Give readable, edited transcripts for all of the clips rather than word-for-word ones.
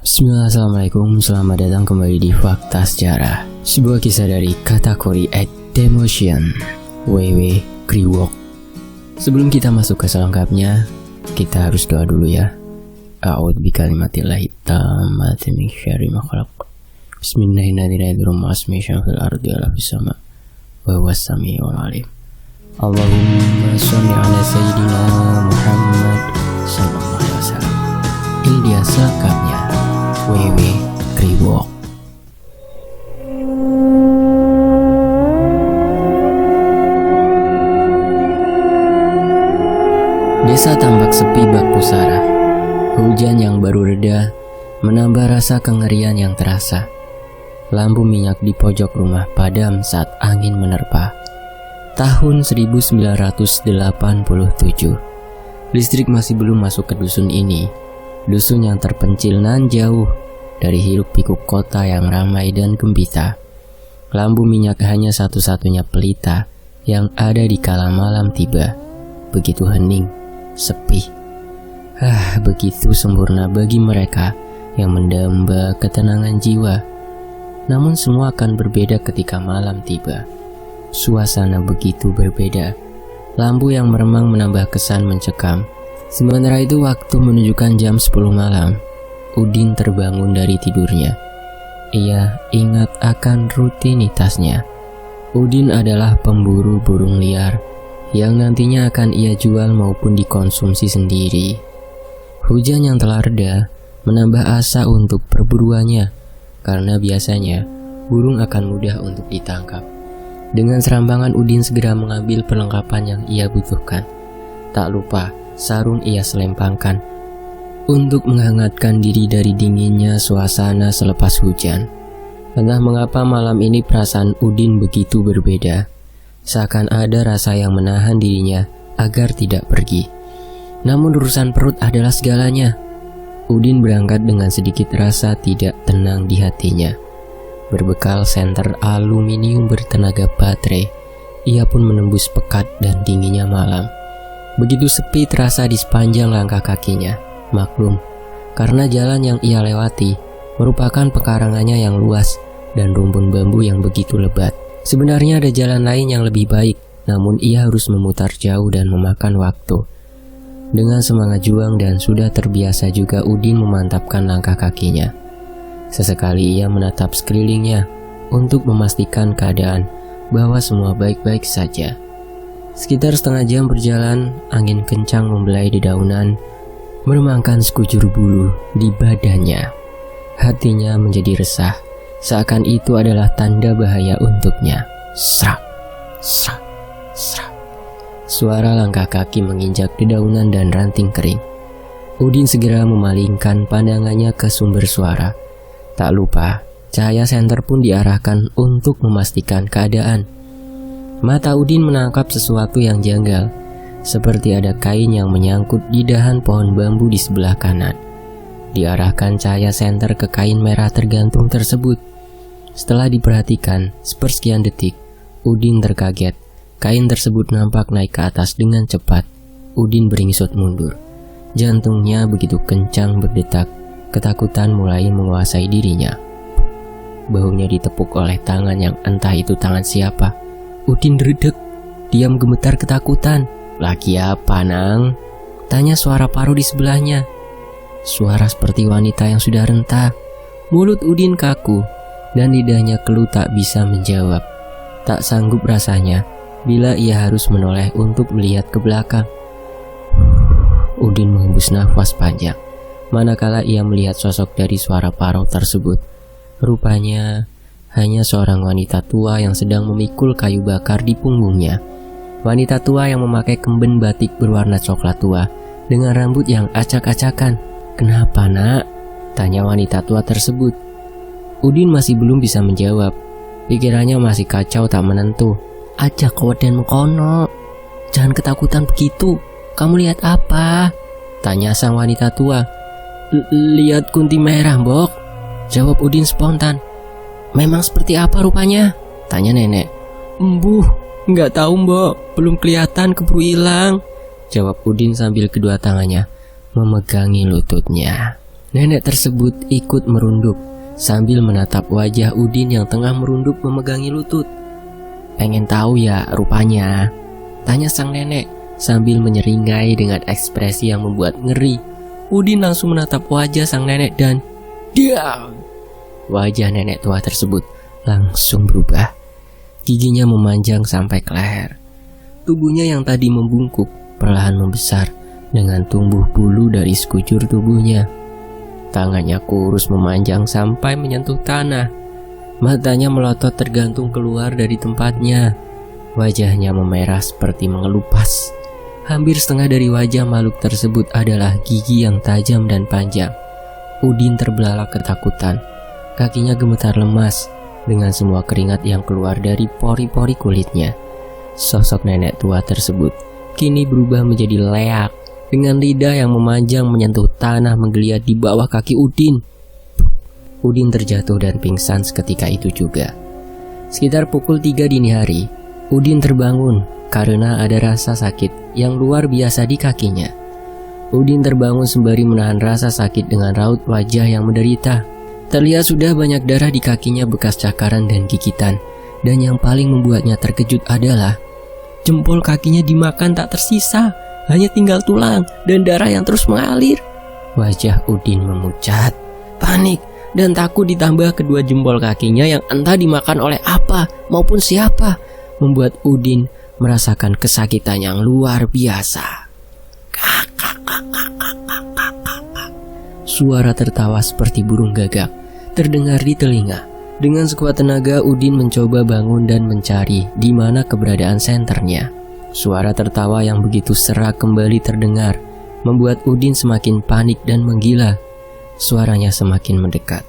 Bismillah, assalamualaikum, selamat datang kembali di Fakta Sejarah. Sebuah kisah dari kategori Demotion WW Kriwok. Sebelum kita masuk ke selengkapnya, kita harus doa dulu ya. A'udzu bikalimatillahi tammati min syarri ma khalaq. Bismillahirrahmanirrahim. Asmi syafil ardi ala fis sama wa huwas samiul alim. Allahumma sholli ala sayyidina Muhammad sallallahu alaihi wasallam. Ini dia selengkapnya. WW Kriwok. Desa tampak sepi bak pusara. Hujan yang baru reda menambah rasa kengerian yang terasa. Lampu minyak di pojok rumah padam saat angin menerpa. Tahun 1987. Listrik masih belum masuk ke dusun ini. Dusun yang terpencil nan jauh dari hiruk-pikuk kota yang ramai dan gembira. Lampu minyak hanya satu-satunya pelita yang ada di kala malam tiba. Begitu hening, sepi. Begitu sempurna bagi mereka yang mendamba ketenangan jiwa. Namun semua akan berbeda ketika malam tiba. Suasana begitu berbeda. Lampu yang meremang menambah kesan mencekam. Sementara itu waktu menunjukkan jam 10 malam. Udin terbangun dari tidurnya. Ia ingat akan rutinitasnya. Udin adalah pemburu burung liar yang nantinya akan ia jual maupun dikonsumsi sendiri. Hujan yang telah reda menambah asa untuk perburuannya, karena biasanya burung akan mudah untuk ditangkap. Dengan serampangan Udin segera mengambil perlengkapan yang ia butuhkan. Tak lupa sarung ia selempangkan untuk menghangatkan diri dari dinginnya suasana selepas hujan. Entah mengapa malam ini perasaan Udin begitu berbeda. Seakan ada rasa yang menahan dirinya agar tidak pergi. Namun urusan perut adalah segalanya. Udin berangkat dengan sedikit rasa tidak tenang di hatinya. Berbekal senter aluminium bertenaga baterai, ia pun menembus pekat dan dinginnya malam. Begitu sepi terasa di sepanjang langkah kakinya. Maklum, karena jalan yang ia lewati merupakan pekarangannya yang luas dan rumpun bambu yang begitu lebat. Sebenarnya ada jalan lain yang lebih baik, namun ia harus memutar jauh dan memakan waktu. Dengan semangat juang dan sudah terbiasa juga Udin memantapkan langkah kakinya. Sesekali ia menatap sekelilingnya untuk memastikan keadaan bahwa semua baik-baik saja. Sekitar setengah jam berjalan, angin kencang membelai dedaunan, meremangkan sekujur bulu di badannya. Hatinya menjadi resah, seakan itu adalah tanda bahaya untuknya. Srak, srak, srak. Suara langkah kaki menginjak dedaunan dan ranting kering. Udin segera memalingkan pandangannya ke sumber suara. Tak lupa, cahaya senter pun diarahkan untuk memastikan keadaan. Mata Udin menangkap sesuatu yang janggal, seperti ada kain yang menyangkut di dahan pohon bambu di sebelah kanan. Diarahkan cahaya senter ke kain merah tergantung tersebut. Setelah diperhatikan sepersekian detik, Udin terkaget. Kain tersebut nampak naik ke atas dengan cepat. Udin beringsut mundur. Jantungnya begitu kencang berdetak, ketakutan mulai menguasai dirinya. Bahunya ditepuk oleh tangan yang entah itu tangan siapa. Udin redek, diam gemetar ketakutan. "Lagi apa, Nang?" tanya suara paruh di sebelahnya. Suara seperti wanita yang sudah renta. Mulut Udin kaku dan lidahnya keluh tak bisa menjawab. Tak sanggup rasanya bila ia harus menoleh untuk melihat ke belakang. Udin menghembus nafas panjang manakala ia melihat sosok dari suara paruh tersebut. Rupanya hanya seorang wanita tua yang sedang memikul kayu bakar di punggungnya. Wanita tua yang memakai kemben batik berwarna coklat tua dengan rambut yang acak-acakan. "Kenapa, Nak?" tanya wanita tua tersebut. Udin masih belum bisa menjawab. Pikirannya masih kacau tak menentu. "Ajak koden mengkono. Jangan ketakutan begitu. Kamu lihat apa?" tanya sang wanita tua. Lihat kunti merah, Mbok," jawab Udin spontan. "Memang seperti apa rupanya?" tanya nenek. "Embuh, nggak tahu, Mbok. Belum kelihatan, keburu hilang," jawab Udin sambil kedua tangannya memegangi lututnya. Nenek tersebut ikut merunduk sambil menatap wajah Udin yang tengah merunduk memegangi lutut. "Pengen tahu ya rupanya?" tanya sang nenek sambil menyeringai dengan ekspresi yang membuat ngeri. Udin langsung menatap wajah sang nenek dan diam. Wajah nenek tua tersebut langsung berubah. Giginya memanjang sampai ke leher. Tubuhnya yang tadi membungkuk perlahan membesar dengan tumbuh bulu dari sekujur tubuhnya. Tangannya kurus memanjang sampai menyentuh tanah. Matanya melotot tergantung keluar dari tempatnya. Wajahnya memerah seperti mengelupas. Hampir setengah dari wajah makhluk tersebut adalah gigi yang tajam dan panjang. Udin terbelalak ketakutan. Kakinya gemetar lemas dengan semua keringat yang keluar dari pori-pori kulitnya. Sosok nenek tua tersebut kini berubah menjadi leak dengan lidah yang memanjang menyentuh tanah menggeliat di bawah kaki Udin. Udin terjatuh dan pingsan seketika itu juga. Sekitar pukul 3 dini hari, Udin terbangun karena ada rasa sakit yang luar biasa di kakinya. Udin terbangun sembari menahan rasa sakit dengan raut wajah yang menderita. Terlihat sudah banyak darah di kakinya bekas cakaran dan gigitan. Dan yang paling membuatnya terkejut adalah jempol kakinya dimakan tak tersisa. Hanya tinggal tulang dan darah yang terus mengalir. Wajah Udin memucat. Panik dan takut ditambah kedua jempol kakinya yang entah dimakan oleh apa maupun siapa membuat Udin merasakan kesakitan yang luar biasa. Suara tertawa seperti burung gagak terdengar di telinga. Dengan sekuat tenaga Udin mencoba bangun dan mencari di mana keberadaan senternya. Suara tertawa yang begitu serak kembali terdengar, membuat Udin semakin panik dan menggila. Suaranya semakin mendekat,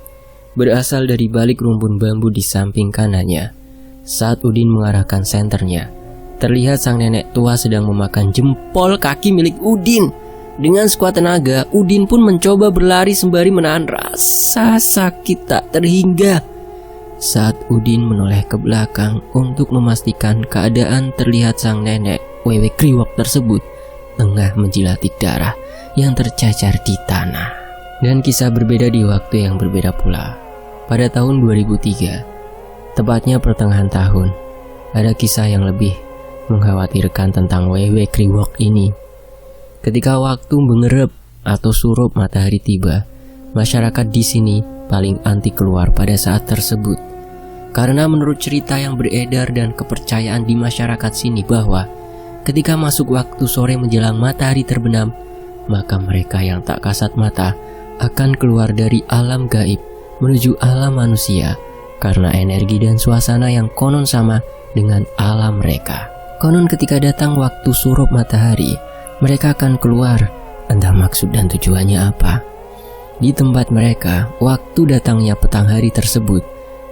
berasal dari balik rumpun bambu di samping kanannya. Saat Udin mengarahkan senternya, terlihat sang nenek tua sedang memakan jempol kaki milik Udin. Dengan sekuat tenaga, Udin pun mencoba berlari sembari menahan rasa sakit tak terhingga. Saat Udin menoleh ke belakang untuk memastikan keadaan, terlihat sang nenek Wewe Kriwok tersebut tengah menjilati darah yang tercacar di tanah. Dan kisah berbeda di waktu yang berbeda pula. Pada tahun 2003, tepatnya pertengahan tahun, ada kisah yang lebih mengkhawatirkan tentang Wewe Kriwok ini. Ketika waktu mengerep atau surup matahari tiba, masyarakat di sini paling anti keluar pada saat tersebut. Karena menurut cerita yang beredar dan kepercayaan di masyarakat sini bahwa ketika masuk waktu sore menjelang matahari terbenam, maka mereka yang tak kasat mata akan keluar dari alam gaib menuju alam manusia karena energi dan suasana yang konon sama dengan alam mereka. Konon ketika datang waktu surup matahari, mereka akan keluar, entah maksud dan tujuannya apa. Di tempat mereka, waktu datangnya petang hari tersebut,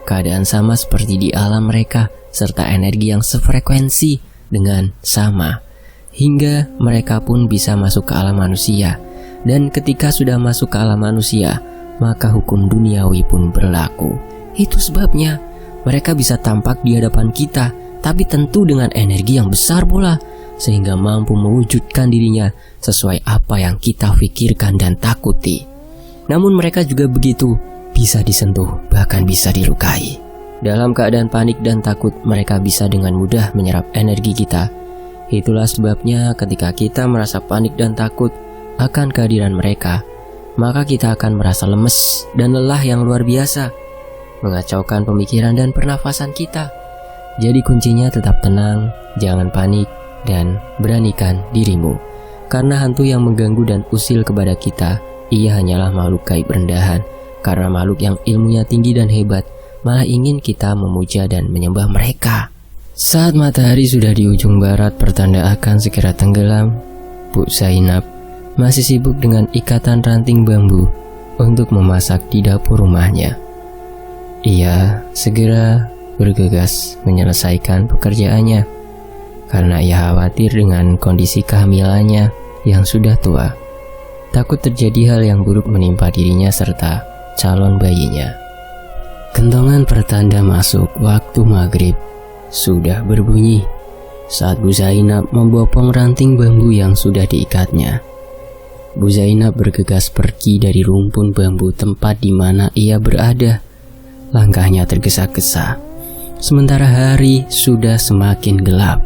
keadaan sama seperti di alam mereka, serta energi yang sefrekuensi dengan sama, hingga mereka pun bisa masuk ke alam manusia. Dan ketika sudah masuk ke alam manusia, maka hukum duniawi pun berlaku. Itu sebabnya mereka bisa tampak di hadapan kita, tapi tentu dengan energi yang besar pula, sehingga mampu mewujudkan dirinya sesuai apa yang kita pikirkan dan takuti. Namun mereka juga begitu, bisa disentuh, bahkan bisa dilukai. Dalam keadaan panik dan takut, mereka bisa dengan mudah menyerap energi kita. Itulah sebabnya ketika kita merasa panik dan takut akan kehadiran mereka, maka kita akan merasa lemes dan lelah yang luar biasa, mengacaukan pemikiran dan pernafasan kita. Jadi kuncinya tetap tenang, jangan panik, dan beranikan dirimu. Karena hantu yang mengganggu dan usil kepada kita, ia hanyalah makhluk gaib rendahan. Karena makhluk yang ilmunya tinggi dan hebat malah ingin kita memuja dan menyembah mereka. Saat matahari sudah di ujung barat pertanda akan segera tenggelam, Bu Zainab masih sibuk dengan ikatan ranting bambu untuk memasak di dapur rumahnya. Ia segera bergegas menyelesaikan pekerjaannya karena ia khawatir dengan kondisi kehamilannya yang sudah tua. Takut terjadi hal yang buruk menimpa dirinya serta calon bayinya. Kentongan pertanda masuk waktu maghrib sudah berbunyi saat Bu Zainab membopong ranting bambu yang sudah diikatnya. Bu Zainab bergegas pergi dari rumpun bambu tempat di mana ia berada. Langkahnya tergesa-gesa, sementara hari sudah semakin gelap.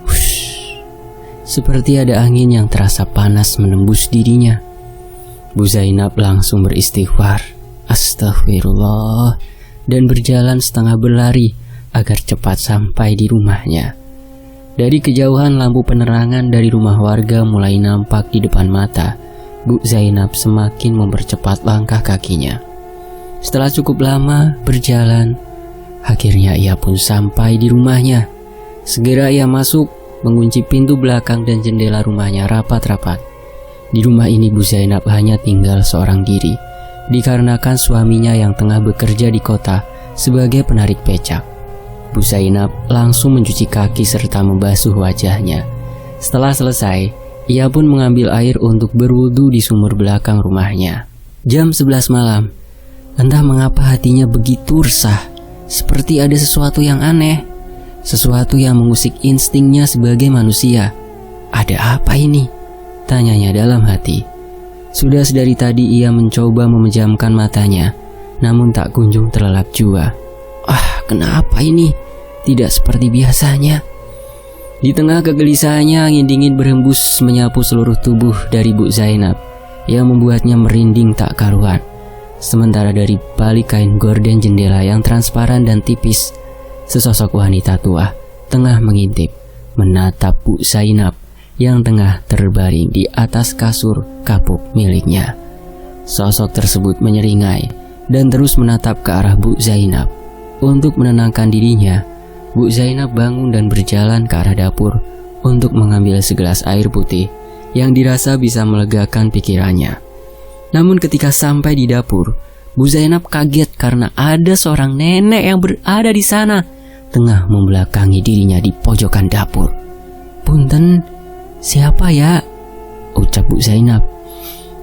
Wush, seperti ada angin yang terasa panas menembus dirinya. Bu Zainab langsung beristighfar, astagfirullah, dan berjalan setengah berlari agar cepat sampai di rumahnya. Dari kejauhan lampu penerangan dari rumah warga mulai nampak di depan mata. Bu Zainab semakin mempercepat langkah kakinya. Setelah cukup lama berjalan, akhirnya ia pun sampai di rumahnya. Segera ia masuk, mengunci pintu belakang dan jendela rumahnya rapat-rapat. Di rumah ini Bu Zainab hanya tinggal seorang diri, dikarenakan suaminya yang tengah bekerja di kota sebagai penarik becak. Bu Zainab langsung mencuci kaki serta membasuh wajahnya. Setelah selesai, ia pun mengambil air untuk berwudu di sumur belakang rumahnya. Jam 11 malam, entah mengapa hatinya begitu resah, seperti ada sesuatu yang aneh, sesuatu yang mengusik instingnya sebagai manusia. Ada apa ini? Tanyanya dalam hati. Sudah sedari tadi ia mencoba memejamkan matanya, namun tak kunjung terlelap jua. Kenapa ini? Tidak seperti biasanya. Di tengah kegelisahannya, angin dingin berhembus menyapu seluruh tubuh dari Bu Zainab yang membuatnya merinding tak karuan. Sementara dari balik kain gorden jendela yang transparan dan tipis, sesosok wanita tua tengah mengintip, menatap Bu Zainab yang tengah terbaring di atas kasur kapuk miliknya. Sosok tersebut menyeringai dan terus menatap ke arah Bu Zainab. Untuk menenangkan dirinya, Bu Zainab bangun dan berjalan ke arah dapur untuk mengambil segelas air putih yang dirasa bisa melegakan pikirannya. Namun ketika sampai di dapur, Bu Zainab kaget karena ada seorang nenek yang berada di sana, tengah membelakangi dirinya di pojokan dapur. "Punten, siapa ya?" ucap Bu Zainab.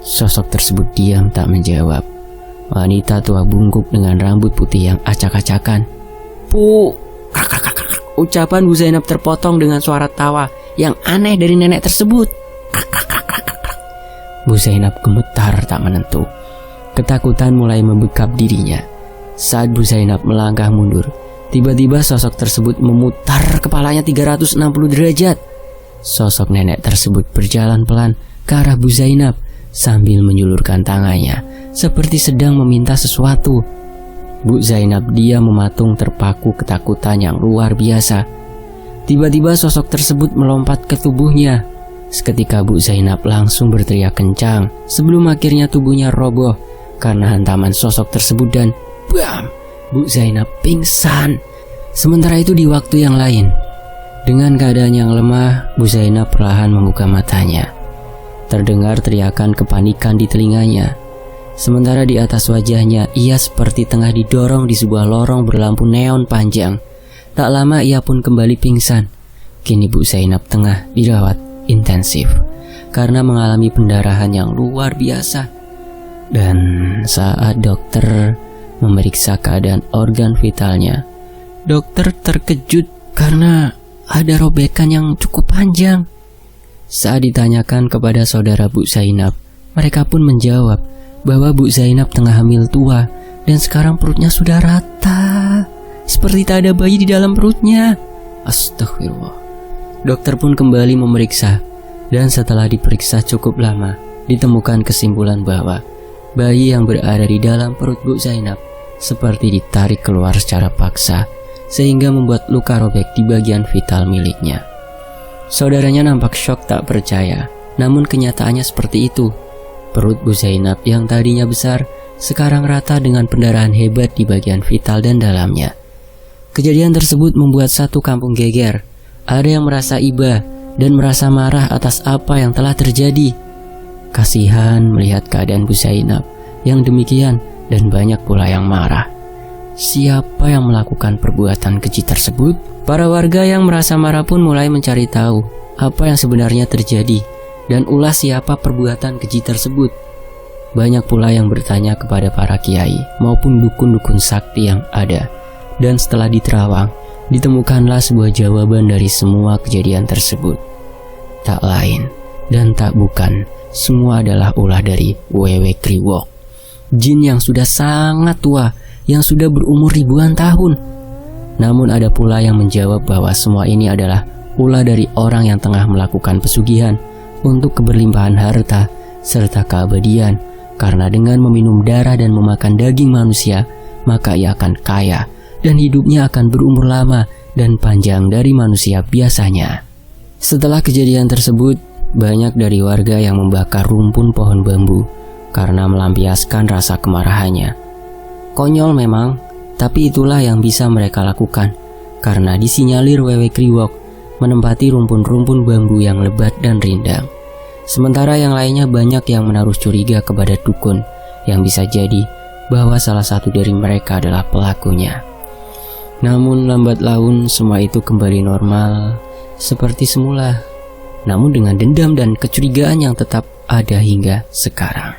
Sosok tersebut diam tak menjawab. Wanita tua bungkuk dengan rambut putih yang acak-acakan. "Bu," ucapan Bu Zainab terpotong dengan suara tawa yang aneh dari nenek tersebut. Bu Zainab gemetar tak menentu. Ketakutan mulai membekap dirinya. Saat Bu Zainab melangkah mundur, tiba-tiba sosok tersebut memutar kepalanya 360 derajat. Sosok nenek tersebut berjalan pelan ke arah Bu Zainab sambil menjulurkan tangannya seperti sedang meminta sesuatu. Bu Zainab diam mematung terpaku ketakutan yang luar biasa. Tiba-tiba sosok tersebut melompat ke tubuhnya. Seketika Bu Zainab langsung berteriak kencang sebelum akhirnya tubuhnya roboh karena hantaman sosok tersebut dan bam! Bu Zainab pingsan. Sementara itu di waktu yang lain, dengan keadaan yang lemah, Bu Zainab perlahan membuka matanya. Terdengar teriakan kepanikan di telinganya. Sementara di atas wajahnya, ia seperti tengah didorong di sebuah lorong berlampu neon panjang. Tak lama ia pun kembali pingsan. Kini Bu Zainab tengah dirawat intensif karena mengalami pendarahan yang luar biasa. Dan saat dokter memeriksa keadaan organ vitalnya, dokter terkejut karena ada robekan yang cukup panjang. Saat ditanyakan kepada saudara Bu Zainab, mereka pun menjawab bahwa Bu Zainab tengah hamil tua dan sekarang perutnya sudah rata, seperti tak ada bayi di dalam perutnya. Astagfirullah. Dokter pun kembali memeriksa, dan setelah diperiksa cukup lama, ditemukan kesimpulan bahwa bayi yang berada di dalam perut Bu Zainab seperti ditarik keluar secara paksa, sehingga membuat luka robek di bagian vital miliknya. Saudaranya nampak syok tak percaya, namun kenyataannya seperti itu. Perut Bu Zainab yang tadinya besar sekarang rata dengan pendarahan hebat di bagian vital dan dalamnya. Kejadian tersebut membuat satu kampung geger. Ada yang merasa iba dan merasa marah atas apa yang telah terjadi. Kasihan melihat keadaan Bu Zainab yang demikian dan banyak pula yang marah. Siapa yang melakukan perbuatan keji tersebut? Para warga yang merasa marah pun mulai mencari tahu apa yang sebenarnya terjadi dan ulas siapa perbuatan keji tersebut. Banyak pula yang bertanya kepada para kiai maupun dukun-dukun sakti yang ada. Dan setelah diterawang, ditemukanlah sebuah jawaban dari semua kejadian tersebut. Tak lain dan tak bukan semua adalah ulah dari Wewe Kriwok, jin yang sudah sangat tua, yang sudah berumur ribuan tahun. Namun ada pula yang menjawab bahwa semua ini adalah ulah dari orang yang tengah melakukan pesugihan untuk keberlimpahan harta serta keabadian, karena dengan meminum darah dan memakan daging manusia, maka ia akan kaya dan hidupnya akan berumur lama dan panjang dari manusia biasanya. Setelah kejadian tersebut, banyak dari warga yang membakar rumpun pohon bambu karena melampiaskan rasa kemarahannya. Konyol memang, tapi itulah yang bisa mereka lakukan karena disinyalir Wewe Kriwok menempati rumpun-rumpun bambu yang lebat dan rindang. Sementara yang lainnya banyak yang menaruh curiga kepada dukun yang bisa jadi bahwa salah satu dari mereka adalah pelakunya. Namun lambat laun semua itu kembali normal seperti semula, namun dengan dendam dan kecurigaan yang tetap ada hingga sekarang.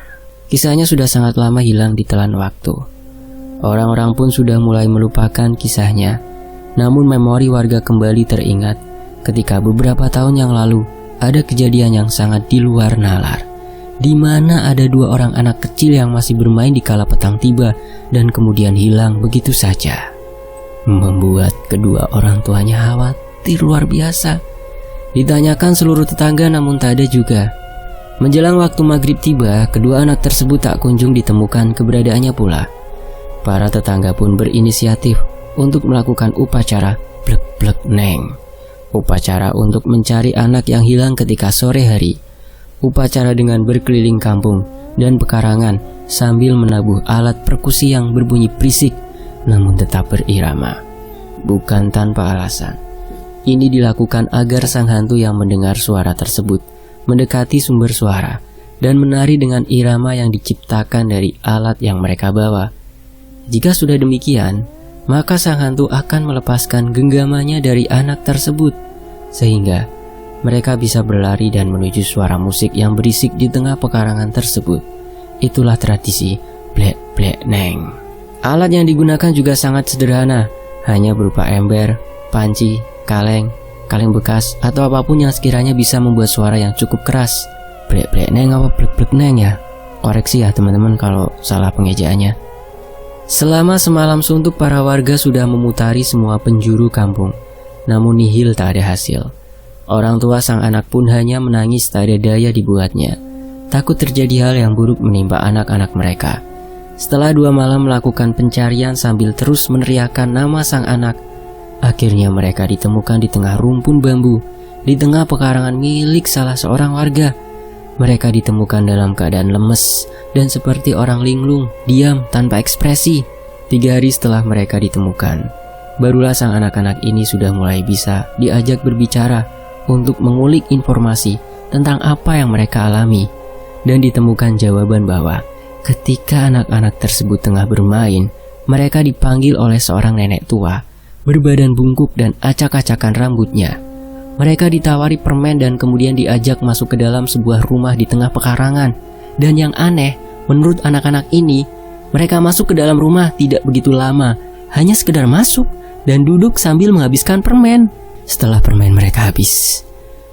Kisahnya sudah sangat lama hilang di telan waktu. Orang-orang pun sudah mulai melupakan kisahnya. Namun memori warga kembali teringat ketika beberapa tahun yang lalu ada kejadian yang sangat di luar nalar, di mana ada 2 orang anak kecil yang masih bermain di kala petang tiba dan kemudian hilang begitu saja, membuat kedua orang tuanya khawatir luar biasa. Ditanyakan seluruh tetangga namun tak ada juga. Menjelang waktu maghrib tiba, kedua anak tersebut tak kunjung ditemukan keberadaannya pula. Para tetangga pun berinisiatif untuk melakukan upacara blek-blek neng, upacara untuk mencari anak yang hilang ketika sore hari. Upacara dengan berkeliling kampung dan pekarangan sambil menabuh alat perkusi yang berbunyi berisik namun tetap berirama. Bukan tanpa alasan. Ini dilakukan agar sang hantu yang mendengar suara tersebut mendekati sumber suara dan menari dengan irama yang diciptakan dari alat yang mereka bawa. Jika sudah demikian, maka sang hantu akan melepaskan genggamannya dari anak tersebut, sehingga mereka bisa berlari dan menuju suara musik yang berisik di tengah pekarangan tersebut. Itulah tradisi blek-blek neng. Alat yang digunakan juga sangat sederhana, hanya berupa ember, panci, kaleng bekas, atau apapun yang sekiranya bisa membuat suara yang cukup keras. Blek-blek neng apa blek-blek neng ya? Koreksi ya teman-teman kalau salah pengejaannya. Selama semalam suntuk para warga sudah memutari semua penjuru kampung, namun nihil tak ada hasil. Orang tua sang anak pun hanya menangis tak ada daya dibuatnya. Takut terjadi hal yang buruk menimpa anak-anak mereka. Setelah 2 malam melakukan pencarian sambil terus meneriakkan nama sang anak, akhirnya mereka ditemukan di tengah rumpun bambu, di tengah pekarangan milik salah seorang warga. Mereka ditemukan dalam keadaan lemes dan seperti orang linglung, diam tanpa ekspresi. 3 hari setelah mereka ditemukan, barulah sang anak-anak ini sudah mulai bisa diajak berbicara untuk mengulik informasi tentang apa yang mereka alami. Dan ditemukan jawaban bahwa ketika anak-anak tersebut tengah bermain, mereka dipanggil oleh seorang nenek tua berbadan bungkuk dan acak-acakan rambutnya. Mereka ditawari permen dan kemudian diajak masuk ke dalam sebuah rumah di tengah pekarangan. Dan yang aneh, menurut anak-anak ini, mereka masuk ke dalam rumah tidak begitu lama, hanya sekedar masuk dan duduk sambil menghabiskan permen. Setelah permen mereka habis,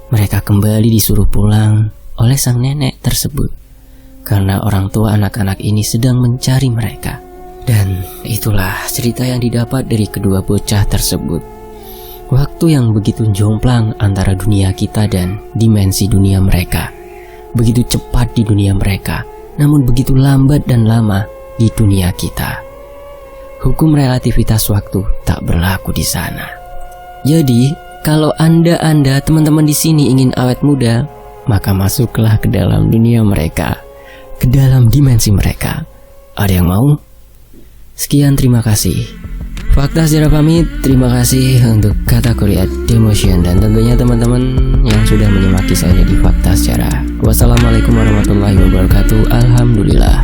mereka kembali disuruh pulang oleh sang nenek tersebut, karena orang tua anak-anak ini sedang mencari mereka. Dan itulah cerita yang didapat dari kedua bocah tersebut. Waktu yang begitu jomplang antara dunia kita dan dimensi dunia mereka. Begitu cepat di dunia mereka, namun begitu lambat dan lama di dunia kita. Hukum relativitas waktu tak berlaku di sana. Jadi, kalau Anda teman-teman di sini ingin awet muda, maka masuklah ke dalam dunia mereka, ke dalam dimensi mereka. Ada yang mau? Sekian, terima kasih. Fakta Sejarah pamit, terima kasih untuk kategori Demotion dan tentunya teman-teman yang sudah menyimak kisahnya di Fakta Sejarah. Wassalamualaikum warahmatullahi wabarakatuh. Alhamdulillah.